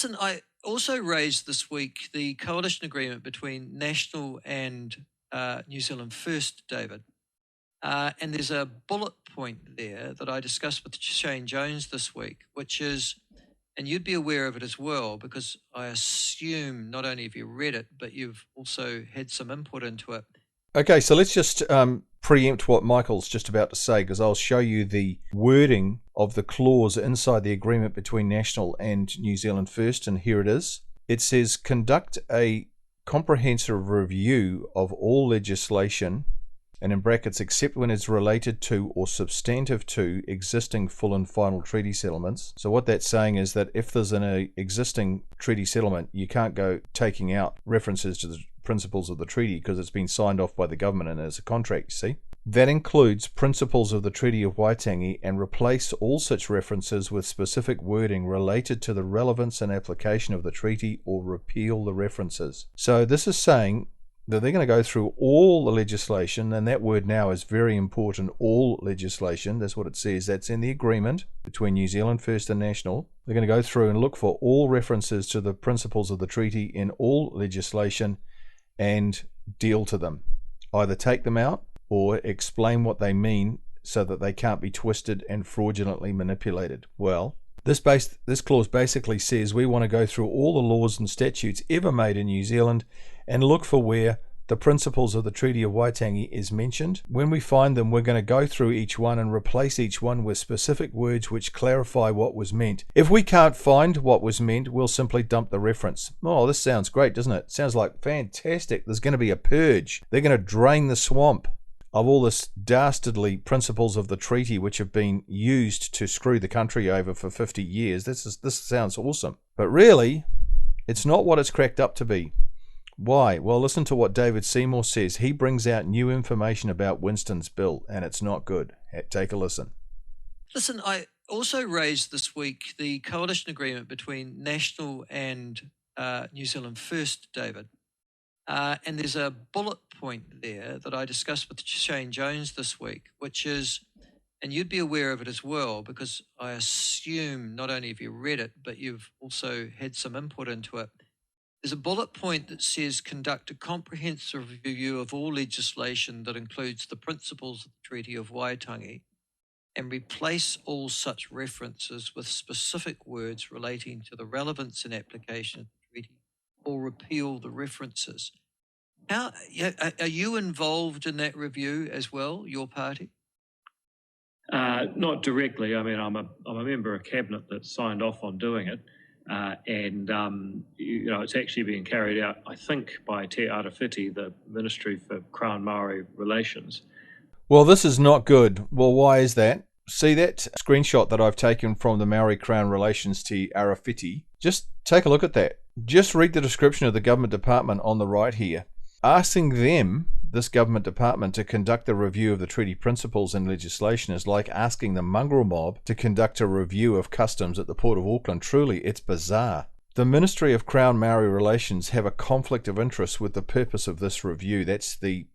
Listen, I also raised this week the coalition agreement between National and New Zealand First, David. And there's a bullet point there that I discussed with Shane Jones this week, which is, and you'd be aware of it as well, because I assume not only have you read it, but you've also had some input into it. Okay, so let's just preempt what Michael's just about to say, because I'll show you the wording of the clause inside the agreement between National and New Zealand First, and here it is. It says, conduct a comprehensive review of all legislation, and in brackets, except when it's related to or substantive to existing full and final treaty settlements. So what that's saying is that if there's an existing treaty settlement, you can't go taking out references to the principles of the treaty because it's been signed off by the government and as a contract, you see. That includes principles of the Treaty of Waitangi and replace all such references with specific wording related to the relevance and application of the treaty or repeal the references. So this is saying that they're going to go through all the legislation, and that word now is very important, all legislation. That's what it says. That's in the agreement between New Zealand First and National. They're going to go through and look for all references to the principles of the treaty in all legislation and deal to them. Either take them out or explain what they mean so that they can't be twisted and fraudulently manipulated. Well, this clause basically says we want to go through all the laws and statutes ever made in New Zealand and look for where the principles of the Treaty of Waitangi is mentioned. When we find them, we're going to go through each one and replace each one with specific words which clarify what was meant. If we can't find what was meant, we'll simply dump the reference. Oh, this sounds great, doesn't it? Sounds like fantastic. There's going to be a purge. They're going to drain the swamp of all this dastardly principles of the treaty which have been used to screw the country over for 50 years. This sounds awesome. But really, it's not what it's cracked up to be. Why? Well, listen to what David Seymour says. He brings out new information about Winston's bill, and it's not good. Take a listen. Listen, I also raised this week the coalition agreement between National and New Zealand First, David. And there's a bullet point there that I discussed with Shane Jones this week, which is, and you'd be aware of it as well, because I assume not only have you read it, but you've also had some input into it. There's a bullet point that says conduct a comprehensive review of all legislation that includes the principles of the Treaty of Waitangi and replace all such references with specific words relating to the relevance and application of the treaty or repeal the references. Are you involved in that review as well, your party? Not directly. I mean, I'm a member of cabinet that signed off on doing it. It's actually being carried out, I think, by Te Arawhiti, the Ministry for Crown Maori Relations. Well, this is not good. Well, why is that? See that screenshot that I've taken from the Maori Crown Relations Te Arawhiti? Just take a look at that. Just read the description of the government department on the right here. Asking them, this government department, to conduct a review of the treaty principles and legislation is like asking the mongrel mob to conduct a review of customs at the Port of Auckland. Truly, it's bizarre. The Ministry of Crown Maori Relations have a conflict of interest with the purpose of this review. That's the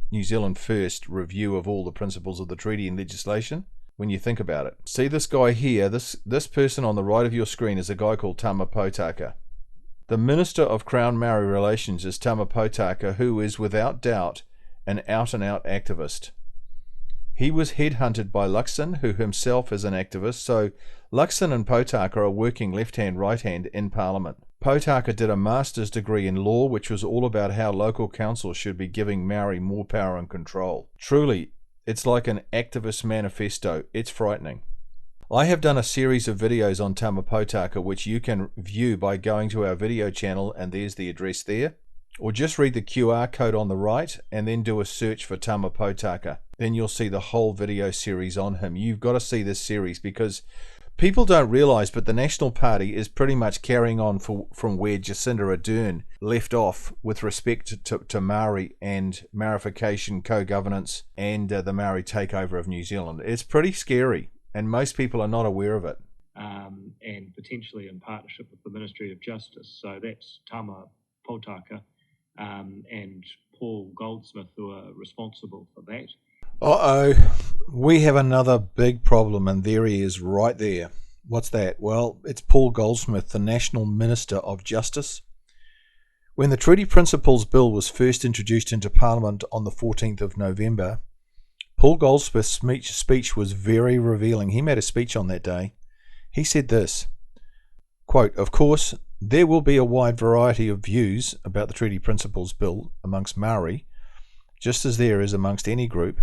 New Zealand First review of all the principles of the treaty and legislation. When you think about it. See this guy here, this person on the right of your screen is a guy called Tama Potaka. The Minister of Crown Maori Relations is Tama Potaka, who is without doubt an out-and-out activist. He was headhunted by LUXON, who himself is an activist, so LUXON and Potaka are working left-hand, right-hand in Parliament. Potaka did a master's degree in law, which was all about how local councils should be giving Maori more power and control. Truly, it's like an activist manifesto. It's frightening. I have done a series of videos on Tama Potaka, which you can view by going to our video channel, and there's the address there. Or just read the QR code on the right and then do a search for Tama Potaka. Then you'll see the whole video series on him. You've got to see this series because people don't realise, but the National Party is pretty much carrying on from where Jacinda Ardern left off with respect to Maori and Maorification, co-governance, and the Maori takeover of New Zealand. It's pretty scary, and most people are not aware of it. And potentially in partnership with the Ministry of Justice. So that's Tama Potaka and Paul Goldsmith, who are responsible for that. We have another big problem, and there he is right there. What's that? Well, it's Paul Goldsmith, the National Minister of Justice. When the Treaty Principles Bill was first introduced into Parliament on the 14th of November, Paul Goldsmith's speech was very revealing. He made a speech on that day. He said this, quote, "Of course, there will be a wide variety of views about the Treaty Principles Bill amongst Maori, just as there is amongst any group,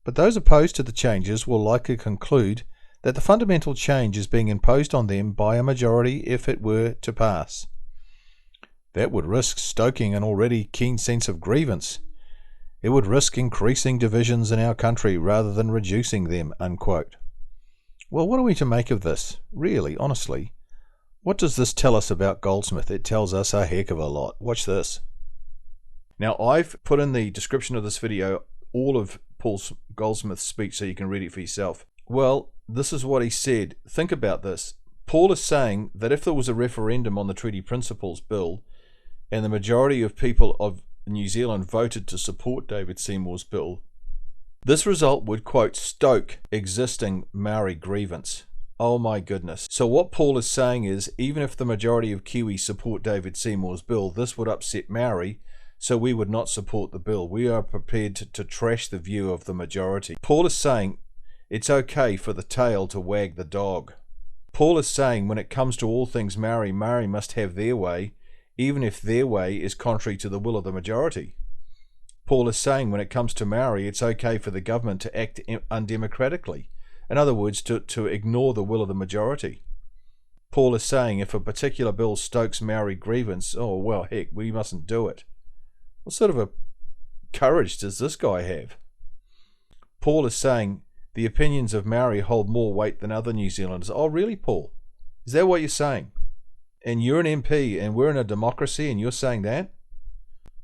but those opposed to the changes will likely conclude that the fundamental change is being imposed on them by a majority if it were to pass. That would risk stoking an already keen sense of grievance. It would risk increasing divisions in our country rather than reducing them," unquote. Well, what are we to make of this? Really, honestly, what does this tell us about Goldsmith? It tells us a heck of a lot. Watch this. Now, I've put in the description of this video all of Paul Goldsmith's speech so you can read it for yourself. Well, this is what he said. Think about this. Paul is saying that if there was a referendum on the Treaty Principles Bill and the majority of people of New Zealand voted to support David Seymour's bill, this result would, quote, stoke existing Maori grievance. Oh my goodness. So what Paul is saying is, even if the majority of Kiwis support David Seymour's bill, this would upset Maori, so we would not support the bill. We are prepared to trash the view of the majority. Paul is saying it's okay for the tail to wag the dog. Paul is saying when it comes to all things Maori, Maori must have their way, even if their way is contrary to the will of the majority. Paul is saying when it comes to Maori, it's okay for the government to act undemocratically. In other words, to ignore the will of the majority. Paul is saying if a particular bill stokes Maori grievance, oh, well, heck, we mustn't do it. What sort of a courage does this guy have? Paul is saying the opinions of Maori hold more weight than other New Zealanders. Oh, really, Paul? Is that what you're saying? And you're an MP and we're in a democracy and you're saying that?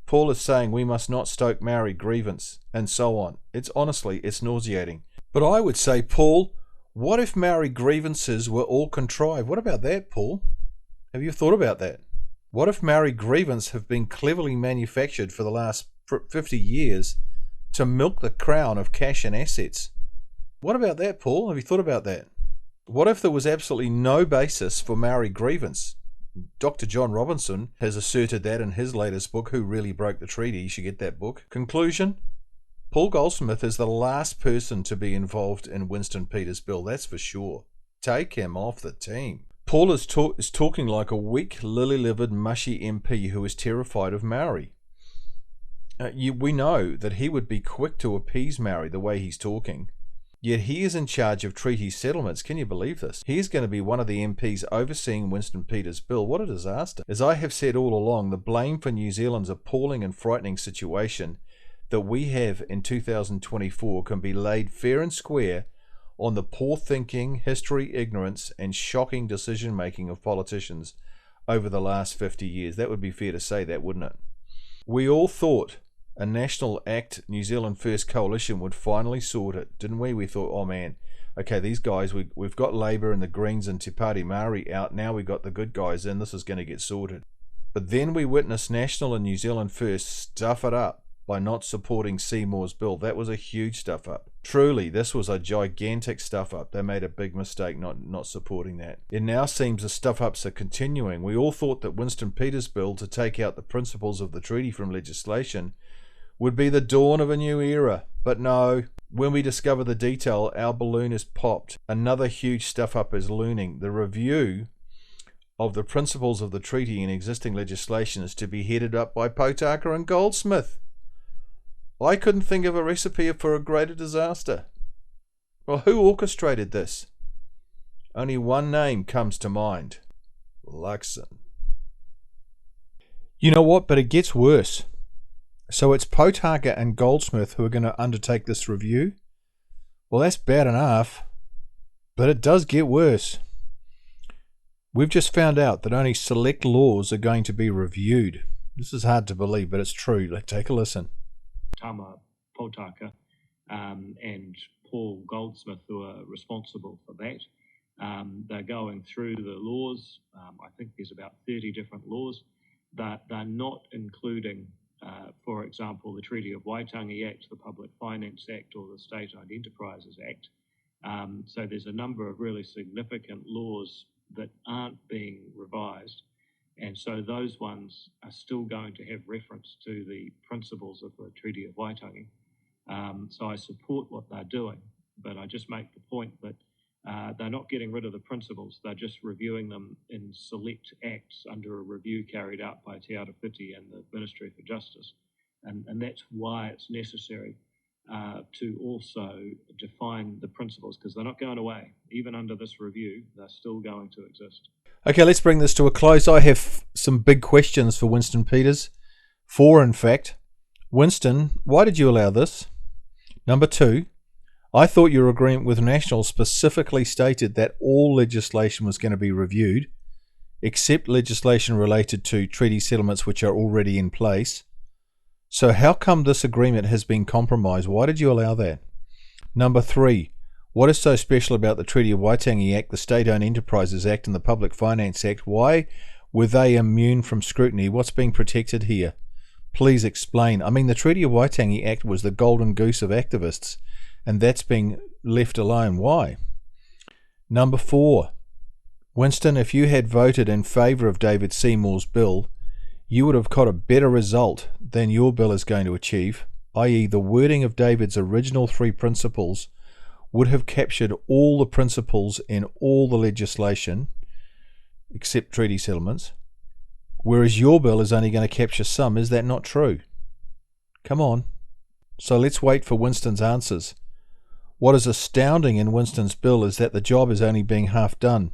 Paul is saying we must not stoke Maori grievance and so on. It's honestly, it's nauseating. But I would say, Paul, what if Maori grievances were all contrived? What about that, Paul? Have you thought about that? What if Maori grievances have been cleverly manufactured for the last 50 years to milk the crown of cash and assets? What about that, Paul? Have you thought about that? What if there was absolutely no basis for Maori grievance? Dr. John Robinson has asserted that in his latest book, Who Really Broke the Treaty. You should get that book. Conclusion, Paul Goldsmith is the last person to be involved in Winston Peters' bill, that's for sure. Take him off the team. Paul is talking like a weak, lily-livered, mushy MP who is terrified of Maori. We know that he would be quick to appease Maori the way he's talking. Yet he is in charge of treaty settlements. Can you believe this? He is going to be one of the MPs overseeing Winston Peters' bill. What a disaster. As I have said all along, the blame for New Zealand's appalling and frightening situation that we have in 2024 can be laid fair and square on the poor thinking, history ignorance, and shocking decision-making of politicians over the last 50 years. That would be fair to say that, wouldn't it? We all thought a National Act New Zealand First coalition would finally sort it, didn't we? We thought, oh man, okay, these guys, we've got Labour and the Greens and Te Pāti Māori out, now we've got the good guys in, this is going to get sorted. But then we witnessed National and New Zealand First stuff it up by not supporting Seymour's bill. That was a huge stuff up. Truly, this was a gigantic stuff up. They made a big mistake not supporting that. It now seems the stuff ups are continuing. We all thought that Winston Peters' bill to take out the principles of the treaty from legislation would be the dawn of a new era. But no, when we discover the detail, our balloon is popped. Another huge stuff up is looming. The review of the principles of the treaty in existing legislation is to be headed up by Potaka and Goldsmith. I couldn't think of a recipe for a greater disaster. Well, who orchestrated this? Only one name comes to mind. LUXON. You know what? But it gets worse. So it's Potaka and Goldsmith who are going to undertake this review? Well, that's bad enough. But it does get worse. We've just found out that only select laws are going to be reviewed. This is hard to believe, but it's true. Let's take a listen. Tama Potaka and Paul Goldsmith, who are responsible for that. They're going through the laws. I think there's about 30 different laws that they're not including, for example, the Treaty of Waitangi Act, the Public Finance Act, or the State-Owned Enterprises Act. So there's a number of really significant laws that aren't being revised. And so those ones are still going to have reference to the principles of the Treaty of Waitangi. So I support what they're doing, but I just make the point that they're not getting rid of the principles, they're just reviewing them in select acts under a review carried out by Te Arawhiti and the Ministry for Justice. And that's why it's necessary to also define the principles, because they're not going away. Even under this review, they're still going to exist. Okay, let's bring this to a close. I have some big questions for Winston Peters. 4, in fact. Winston, why did you allow this? Number 2, I thought your agreement with National specifically stated that all legislation was going to be reviewed, except legislation related to treaty settlements which are already in place. So how come this agreement has been compromised? Why did you allow that? Number 3, what is so special about the Treaty of Waitangi Act, the State-Owned Enterprises Act and the Public Finance Act? Why were they immune from scrutiny? What's being protected here? Please explain. I mean, the Treaty of Waitangi Act was the golden goose of activists, and that's being left alone. Why? Number 4, Winston, if you had voted in favour of David Seymour's bill, you would have got a better result than your bill is going to achieve, i.e. the wording of David's original 3 principles would have captured all the principles in all the legislation, except treaty settlements, whereas your bill is only going to capture some. Is that not true? Come on. So let's wait for Winston's answers. What is astounding in Winston's bill is that the job is only being half done.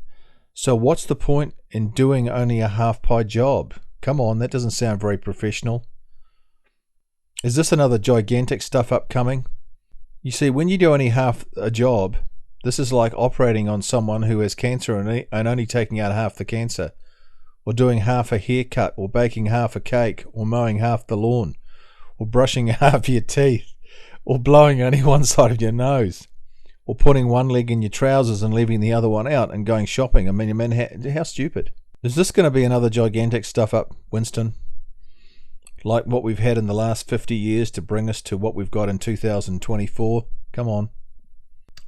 So what's the point in doing only a half-pie job? Come on, that doesn't sound very professional. Is this another gigantic stuff upcoming? You see, when you do only half a job, this is like operating on someone who has cancer and only taking out half the cancer, or doing half a haircut, or baking half a cake, or mowing half the lawn, or brushing half your teeth, or blowing only one side of your nose, or putting one leg in your trousers and leaving the other one out and going shopping. I mean, how stupid. Is this going to be another gigantic stuff up, Winston? Like what we've had in the last 50 years to bring us to what we've got in 2024? Come on.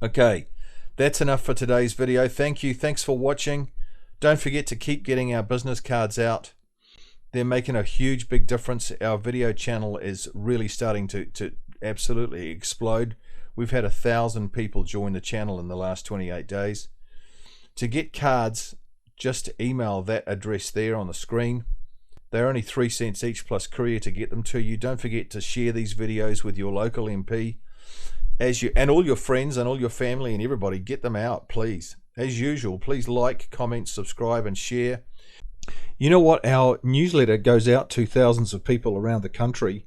Okay, that's enough for today's video. Thank you. Thanks for watching. Don't forget to keep getting our business cards out. They're making a huge, big difference. Our video channel is really starting to absolutely explode. We've had 1,000 people join the channel in the last 28 days. To get cards, just email that address there on the screen. They're only 3 cents each plus courier to get them to you. Don't forget to share these videos with your local MP and all your friends and all your family and everybody. Get them out, please. As usual, please like, comment, subscribe and share. You know what? Our newsletter goes out to thousands of people around the country,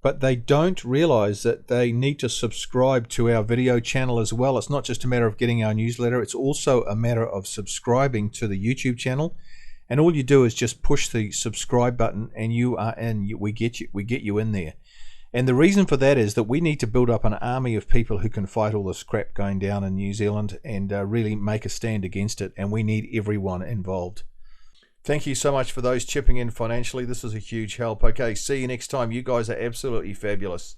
but they don't realize that they need to subscribe to our video channel as well. It's not just a matter of getting our newsletter, it's also a matter of subscribing to the YouTube channel. And all you do is just push the subscribe button and you are in. We get you in there. And the reason for that is that we need to build up an army of people who can fight all this crap going down in New Zealand and really make a stand against it, and we need everyone involved. Thank you so much for those chipping in financially. This is a huge help. Okay, see you next time. You guys are absolutely fabulous.